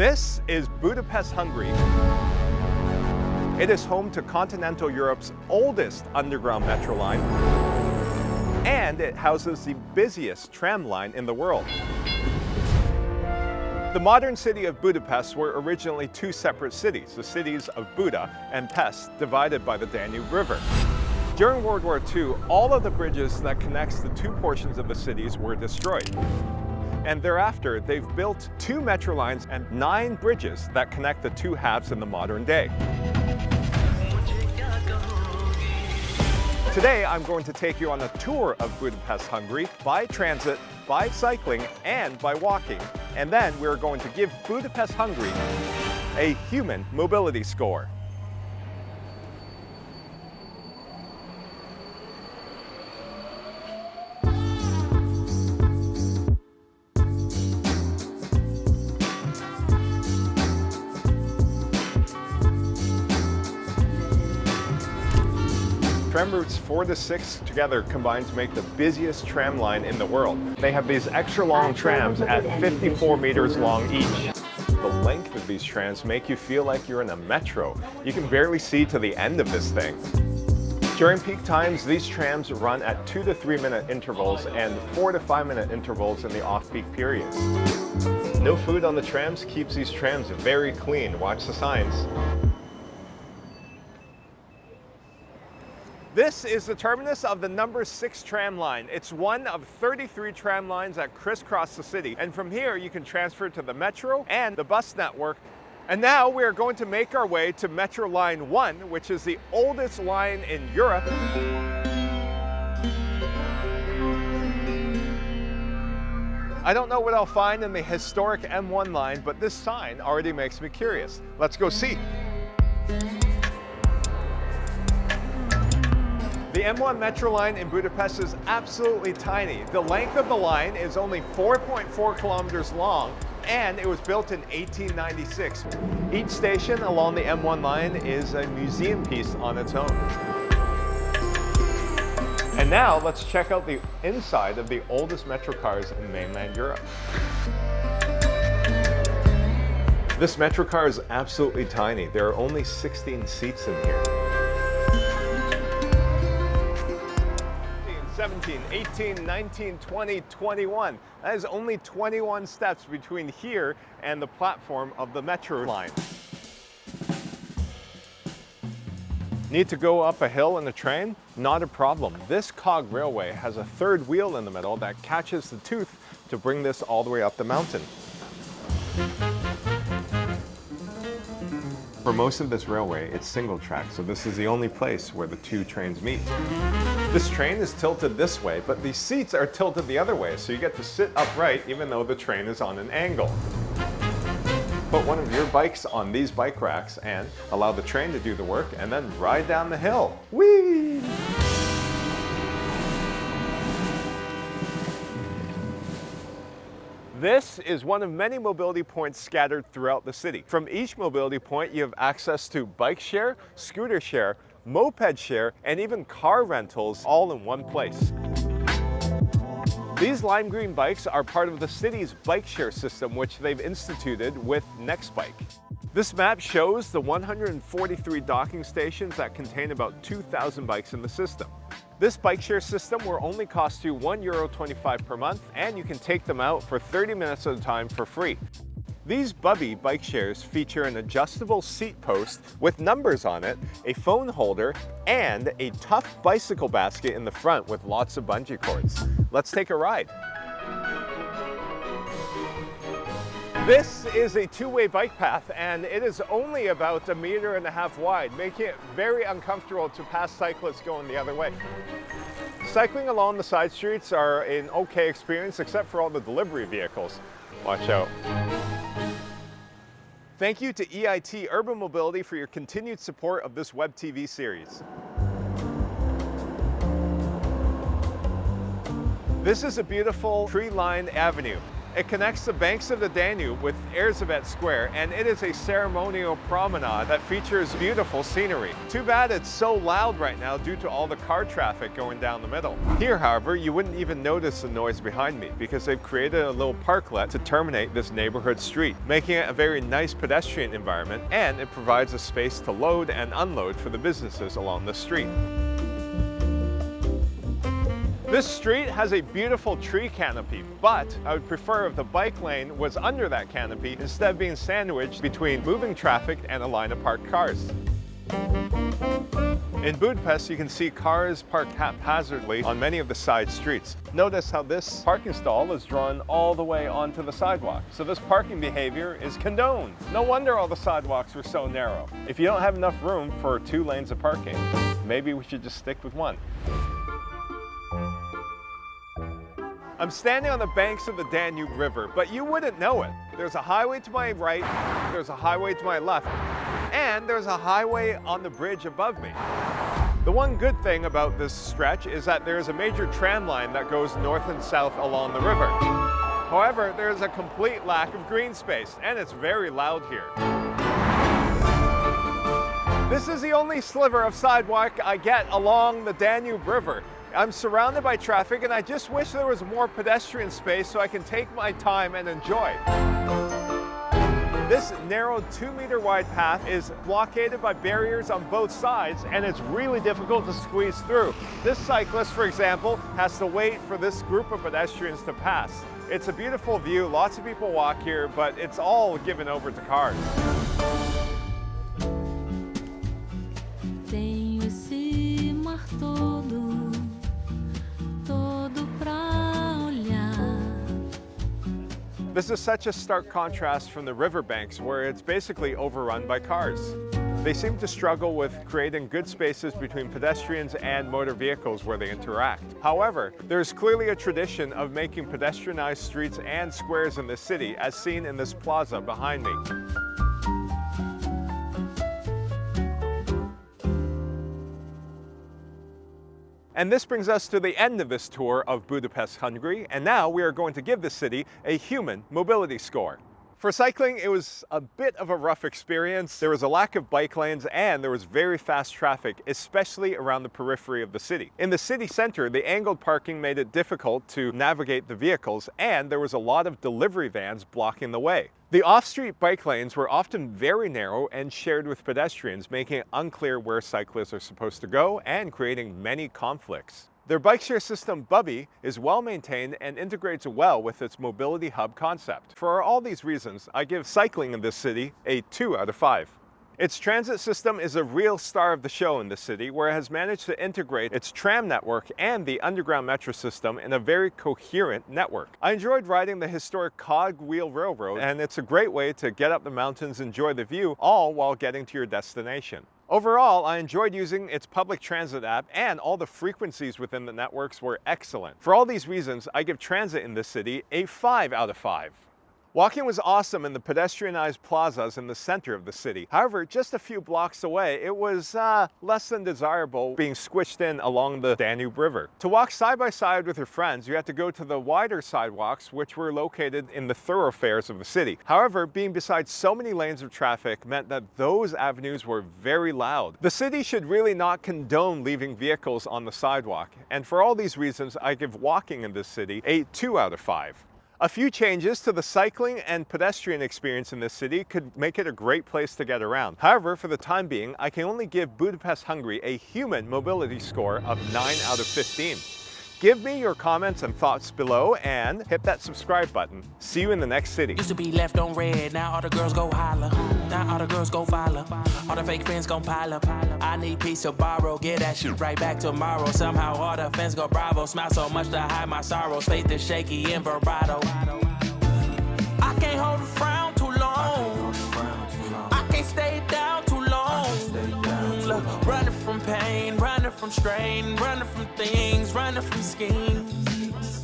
This is Budapest, Hungary. It is home to continental Europe's oldest underground metro line, and it houses the busiest tram line in the world. The modern city of Budapest were originally two separate cities, the cities of Buda and Pest, divided by the Danube River. During World War II, all of the bridges that connects the two portions of the cities were destroyed. And thereafter, they've built 2 metro lines and 9 bridges that connect the two halves in the modern day. Today, I'm going to take you on a tour of Budapest, Hungary, by transit, by cycling, and by walking. And then we're going to give Budapest, Hungary a human mobility score. Tram routes 4 to 6 together combine to make the busiest tram line in the world. They have these extra long trams at 54 meters long each. The length of these trams make you feel like you're in a metro. You can barely see to the end of this thing. During peak times, these trams run at 2 to 3 minute intervals and 4 to 5 minute intervals in the off-peak periods. No food on the trams keeps these trams very clean. Watch the signs. This is the terminus of the number 6 tram line. It's one of 33 tram lines that crisscross the city. And from here, you can transfer to the metro and the bus network. And now we're going to make our way to Metro Line 1, which is the oldest line in Europe. I don't know what I'll find in the historic M1 line, but this sign already makes me curious. Let's go see. The M1 metro line in Budapest is absolutely tiny. The length of the line is only 4.4 kilometers long, and it was built in 1896. Each station along the M1 line is a museum piece on its own. And now let's check out the inside of the oldest metro cars in mainland Europe. This metro car is absolutely tiny. There are only 16 seats in here. 17, 18, 19, 20, 21. That is only 21 steps between here and the platform of the metro line. Need to go up a hill in the train? Not a problem. This cog railway has a third wheel in the middle that catches the tooth to bring this all the way up the mountain. For most of this railway, it's single track, so this is the only place where the two trains meet. This train is tilted this way, but these seats are tilted the other way, so you get to sit upright even though the train is on an angle. Put one of your bikes on these bike racks and allow the train to do the work, and then ride down the hill. Whee! This is one of many mobility points scattered throughout the city. From each mobility point, you have access to bike share, scooter share, moped share, and even car rentals all in one place. These lime green bikes are part of the city's bike share system, which they've instituted with Nextbike. This map shows the 143 docking stations that contain about 2,000 bikes in the system. This bike share system will only cost you €1.25 per month, and you can take them out for 30 minutes at a time for free. These Bubby bike shares feature an adjustable seat post with numbers on it, a phone holder, and a tough bicycle basket in the front with lots of bungee cords. Let's take a ride. This is a two-way bike path, and it is only about 1.5 meters wide, making it very uncomfortable to pass cyclists going the other way. Cycling along the side streets are an okay experience, except for all the delivery vehicles. Watch out. Thank you to EIT Urban Mobility for your continued support of this web TV series. This is a beautiful tree-lined avenue. It connects the banks of the Danube with Erzsébet Square, and it is a ceremonial promenade that features beautiful scenery. Too bad it's so loud right now due to all the car traffic going down the middle. Here, however, you wouldn't even notice the noise behind me because they've created a little parklet to terminate this neighborhood street, making it a very nice pedestrian environment, and it provides a space to load and unload for the businesses along the street. This street has a beautiful tree canopy, but I would prefer if the bike lane was under that canopy instead of being sandwiched between moving traffic and a line of parked cars. In Budapest, you can see cars parked haphazardly on many of the side streets. Notice how this parking stall is drawn all the way onto the sidewalk. So this parking behavior is condoned. No wonder all the sidewalks were so narrow. If you don't have enough room for 2 lanes of parking, maybe we should just stick with 1. I'm standing on the banks of the Danube River, but you wouldn't know it. There's a highway to my right, there's a highway to my left, and there's a highway on the bridge above me. The one good thing about this stretch is that there's a major tram line that goes north and south along the river. However, there's a complete lack of green space, and it's very loud here. This is the only sliver of sidewalk I get along the Danube River. I'm surrounded by traffic and I just wish there was more pedestrian space so I can take my time and enjoy. This narrow 2-meter wide path is blockaded by barriers on both sides and it's really difficult to squeeze through. This cyclist, for example, has to wait for this group of pedestrians to pass. It's a beautiful view, lots of people walk here, but it's all given over to cars. Tenho esse mar todo pra olhar. This is such a stark contrast from the riverbanks where it's basically overrun by cars. They seem to struggle with creating good spaces between pedestrians and motor vehicles where they interact. However, there's clearly a tradition of making pedestrianized streets and squares in the city, as seen in this plaza behind me. And this brings us to the end of this tour of Budapest, Hungary, and now we are going to give the city a human mobility score. For cycling, it was a bit of a rough experience. There was a lack of bike lanes and there was very fast traffic, especially around the periphery of the city. In the city center, the angled parking made it difficult to navigate the vehicles and there was a lot of delivery vans blocking the way. The off-street bike lanes were often very narrow and shared with pedestrians, making it unclear where cyclists are supposed to go and creating many conflicts. Their bike share system, Bubby, is well maintained and integrates well with its mobility hub concept. For all these reasons, I give cycling in this city a 2 out of 5. Its transit system is a real star of the show in the city, where it has managed to integrate its tram network and the underground metro system in a very coherent network. I enjoyed riding the historic Cogwheel Railroad, and it's a great way to get up the mountains and enjoy the view, all while getting to your destination. Overall, I enjoyed using its public transit app and all the frequencies within the networks were excellent. For all these reasons, I give transit in this city a 5 out of 5. Walking was awesome in the pedestrianized plazas in the center of the city. However, just a few blocks away, it was less than desirable being squished in along the Danube River. To walk side by side with your friends, you had to go to the wider sidewalks, which were located in the thoroughfares of the city. However, being beside so many lanes of traffic meant that those avenues were very loud. The city should really not condone leaving vehicles on the sidewalk. And for all these reasons, I give walking in this city a 2 out of 5. A few changes to the cycling and pedestrian experience in this city could make it a great place to get around. However, for the time being, I can only give Budapest, Hungary a human mobility score of 9 out of 15. Give me your comments and thoughts below and hit that subscribe button. See you in the next city. Used to be left on red, now all the girls go holler. Now all the girls go follow. All the fake friends gon' pile up. I need peace to borrow, get that shit right back tomorrow. Somehow all the fans go bravo. Smile so much to hide my sorrows. Faith is shaky and vibrato. I can't hold a frown too long. I can't stay down too long. Look, running from pain, running from strain, running from things, running from schemes.